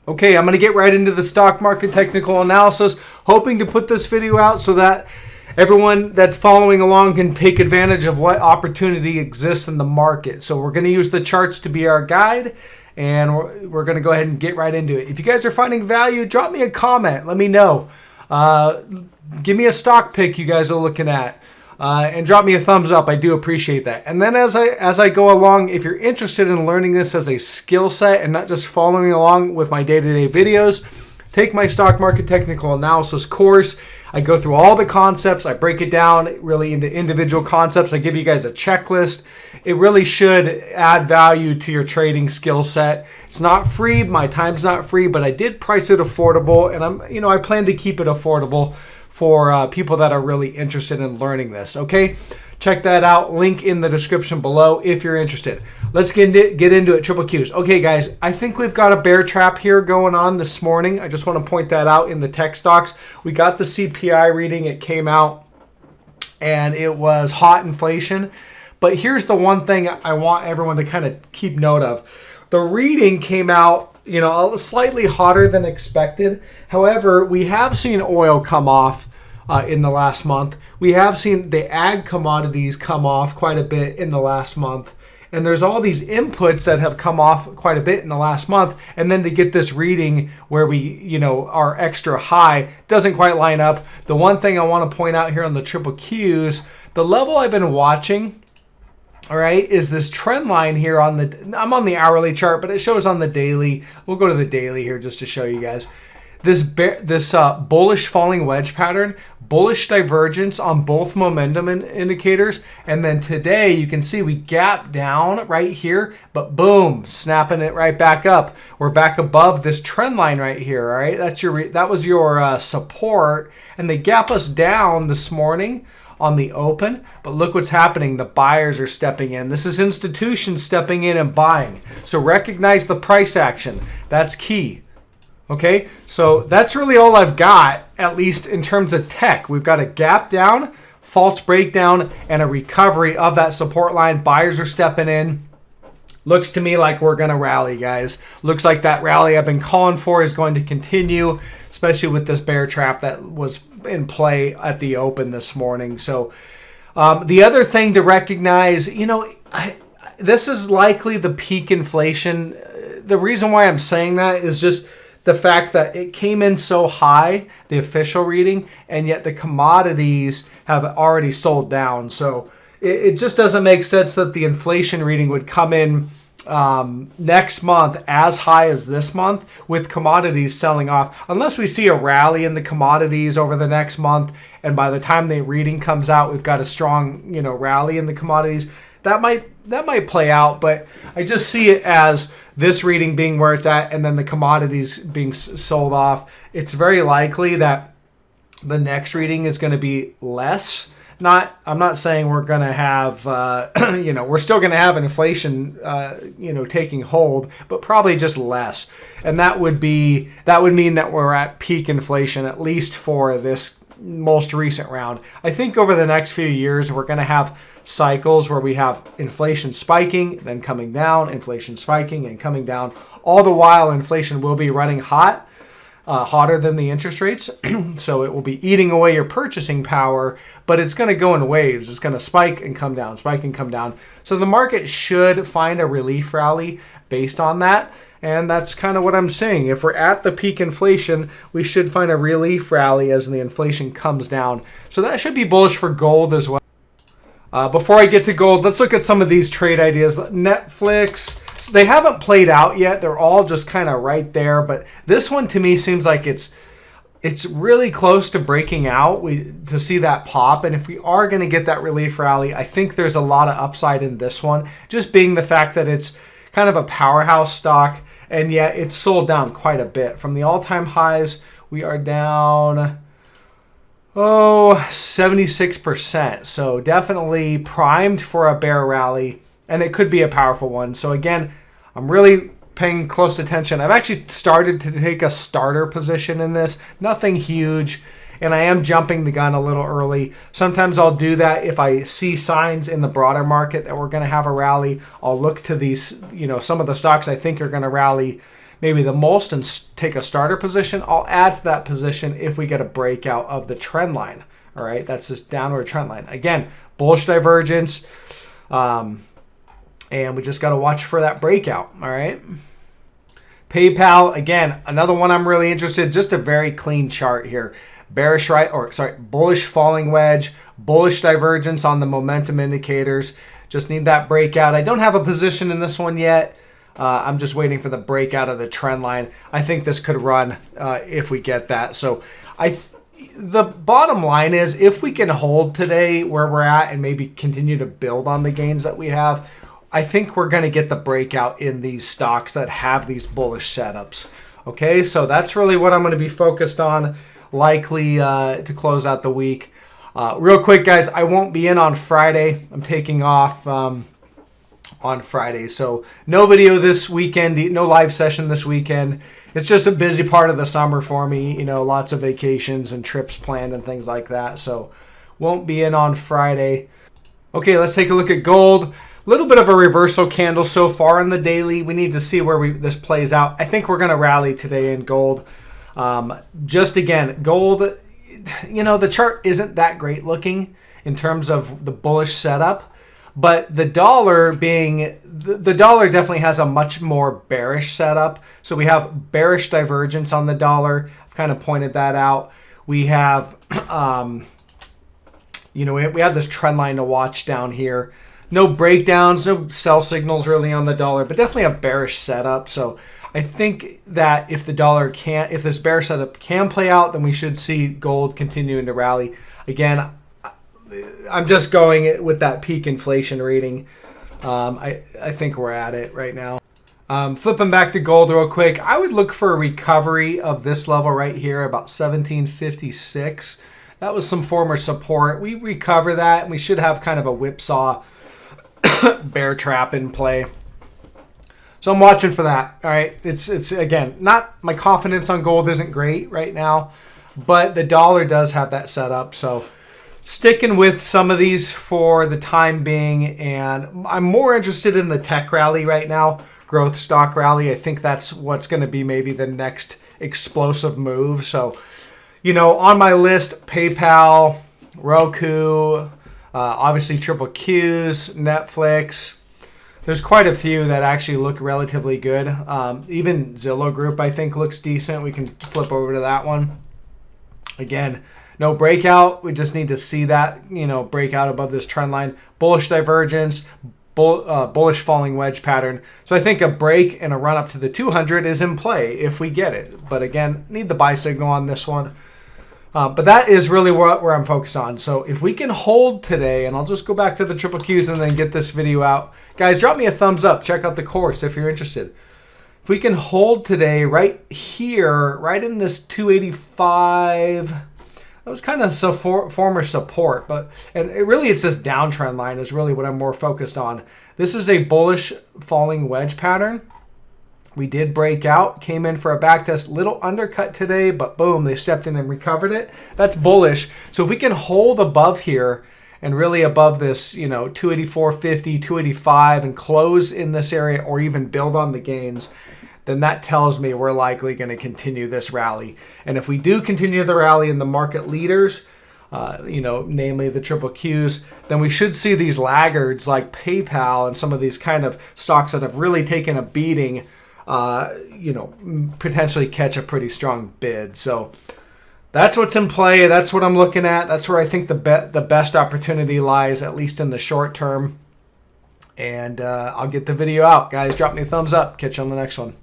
Okay, I'm going to get right into the stock market technical analysis, hoping to put this video out so that everyone that's following along can take advantage of what opportunity exists in the market. So we're going to use the charts to be our guide, and we're going to go ahead and get right into it. If you guys are finding value, drop me a comment. Let me know. Give me a stock pick you guys are looking at. And drop me a thumbs up. I do appreciate that. And then as I go along, if you're interested in learning this as a skill set and not just following along with my day-to-day videos, take my stock market technical analysis course. I go through all the concepts. I break it down really into individual concepts. I give you guys a checklist. It really should add value to your trading skill set. It's not free. My time's not free, but I did price it affordable, and I plan to keep it affordable for people that are really interested in learning this. Okay, check that out. Link in the description below if you're interested. Let's get into it. Triple Qs. Okay, guys, I think we've got a bear trap here going on this morning. I just want to point that out in the tech stocks. We got the CPI reading. It came out, and it was hot inflation. But here's the one thing I want everyone to kind of keep note of. The reading came out slightly hotter than expected. However, we have seen oil come off in the last month. We have seen the ag commodities come off quite a bit in the last month. And there's all these inputs that have come off quite a bit in the last month. And then to get this reading where we, are extra high doesn't quite line up. The one thing I want to point out here on the triple Qs, the level I've been watching, all right, is this trend line here I'm on the hourly chart, but it shows on the daily. We'll go to the daily here just to show you guys. This bullish falling wedge pattern, bullish divergence on both momentum indicators. And then today you can see we gap down right here, but boom, snapping it right back up. We're back above this trend line right here, all right? That was your support, and they gap us down this morning on the open, but look what's happening. The buyers are stepping in. This is institutions stepping in and buying. So recognize the price action. That's key. Okay, so that's really all I've got, at least in terms of tech. We've got a gap down, false breakdown, and a recovery of that support line. Buyers are stepping in. Looks to me like we're going to rally, guys. Looks like that rally I've been calling for is going to continue, especially with this bear trap that was in play at the open this morning. So the other thing to recognize, this is likely the peak inflation. The reason why I'm saying that is just the fact that it came in so high, the official reading, and yet the commodities have already sold down. So it just doesn't make sense that the inflation reading would come in next month as high as this month with commodities selling off, unless we see a rally in the commodities over the next month, and by the time the reading comes out we've got a strong rally in the commodities. That might play out, but I just see it as this reading being where it's at and then the commodities being sold off. It's very likely that the next reading is going to be less. I'm not saying we're going to have, we're still going to have inflation, taking hold, but probably just less. And that would mean that we're at peak inflation, at least for this most recent round. I think over the next few years, we're going to have cycles where we have inflation spiking, then coming down, inflation spiking and coming down. All the while, inflation will be running hot. Hotter than the interest rates. So it will be eating away your purchasing power, but it's going to go in waves. It's going to spike and come down, spike and come down. So the market should find a relief rally based on that. And that's kind of what I'm saying. If we're at the peak inflation, we should find a relief rally as the inflation comes down. So that should be bullish for gold as well. Before I get to gold, let's look at some of these trade ideas. Netflix. So they haven't played out yet. They're all just kind of right there. But this one to me seems like it's really close to breaking out to see that pop. And if we are going to get that relief rally, I think there's a lot of upside in this one. Just being the fact that it's kind of a powerhouse stock, and yet it's sold down quite a bit. From the all-time highs, we are down 76%. So definitely primed for a bear rally. And it could be a powerful one. So again, I'm really paying close attention. I've actually started to take a starter position in this. Nothing huge. And I am jumping the gun a little early. Sometimes I'll do that if I see signs in the broader market that we're going to have a rally. I'll look to these, some of the stocks I think are going to rally maybe the most and take a starter position, I'll add to that position if we get a breakout of the trend line. All right, that's this downward trend line. Again, bullish divergence, and we just got to watch for that breakout. All right. PayPal, again, another one I'm really interested. Just a very clean chart here. Bullish falling wedge, bullish divergence on the momentum indicators. Just need that breakout. I don't have a position in this one yet. I'm just waiting for the breakout of the trend line. I think this could run if we get that. So the bottom line is, if we can hold today where we're at and maybe continue to build on the gains that we have, I think we're going to get the breakout in these stocks that have these bullish setups. Okay, so that's really what I'm going to be focused on, likely to close out the week. Real quick, guys, I won't be in on Friday. I'm taking off on Friday, so no video this weekend, no live session this weekend. It's just a busy part of the summer for me, lots of vacations and trips planned and things like that, so won't be in on Friday. Okay, let's take a look at gold. Little bit of a reversal candle so far in the daily. We need to see where this plays out. I think we're going to rally today in gold. Just again, gold, the chart isn't that great looking in terms of the bullish setup, but the dollar definitely has a much more bearish setup. So we have bearish divergence on the dollar. I've kind of pointed that out. We have, we have this trend line to watch down here. No breakdowns, no sell signals really on the dollar, but definitely a bearish setup. So I think that if this bearish setup can play out, then we should see gold continuing to rally. Again, I'm just going with that peak inflation reading. I think we're at it right now. Flipping back to gold real quick, I would look for a recovery of this level right here, about 1756. That was some former support. We recover that, and we should have kind of a whipsaw bear trap in play. So I'm watching for that. All right. It's again, not my confidence on gold isn't great right now, but the dollar does have that set up. So sticking with some of these for the time being, and I'm more interested in the tech rally right now, growth stock rally. I think that's what's going to be maybe the next explosive move. So, on my list, PayPal, Roku, obviously Triple Qs, Netflix. There's quite a few that actually look relatively good. Even Zillow Group, I think, looks decent. We can flip over to that one. Again, no breakout. We just need to see that, breakout above this trend line. Bullish divergence, bullish falling wedge pattern. So I think a break and a run up to the 200 is in play if we get it. But again, need the buy signal on this one. But that is really where I'm focused on. So if we can hold today, and I'll just go back to the triple Qs and then get this video out. Guys, drop me a thumbs up. Check out the course if you're interested. If we can hold today right here, right in this 285, that was kind of former support. It's this downtrend line is really what I'm more focused on. This is a bullish falling wedge pattern. We did break out, came in for a back test, little undercut today, but boom, they stepped in and recovered it. That's bullish. So if we can hold above here and really above this, 284.50, 285 and close in this area or even build on the gains, then that tells me we're likely going to continue this rally. And if we do continue the rally in the market leaders, namely the triple Qs, then we should see these laggards like PayPal and some of these kind of stocks that have really taken a beating potentially catch a pretty strong bid. So that's what's in play. That's what I'm looking at. That's where I think the best opportunity lies, at least in the short term. And I'll get the video out. Guys, drop me a thumbs up. Catch you on the next one.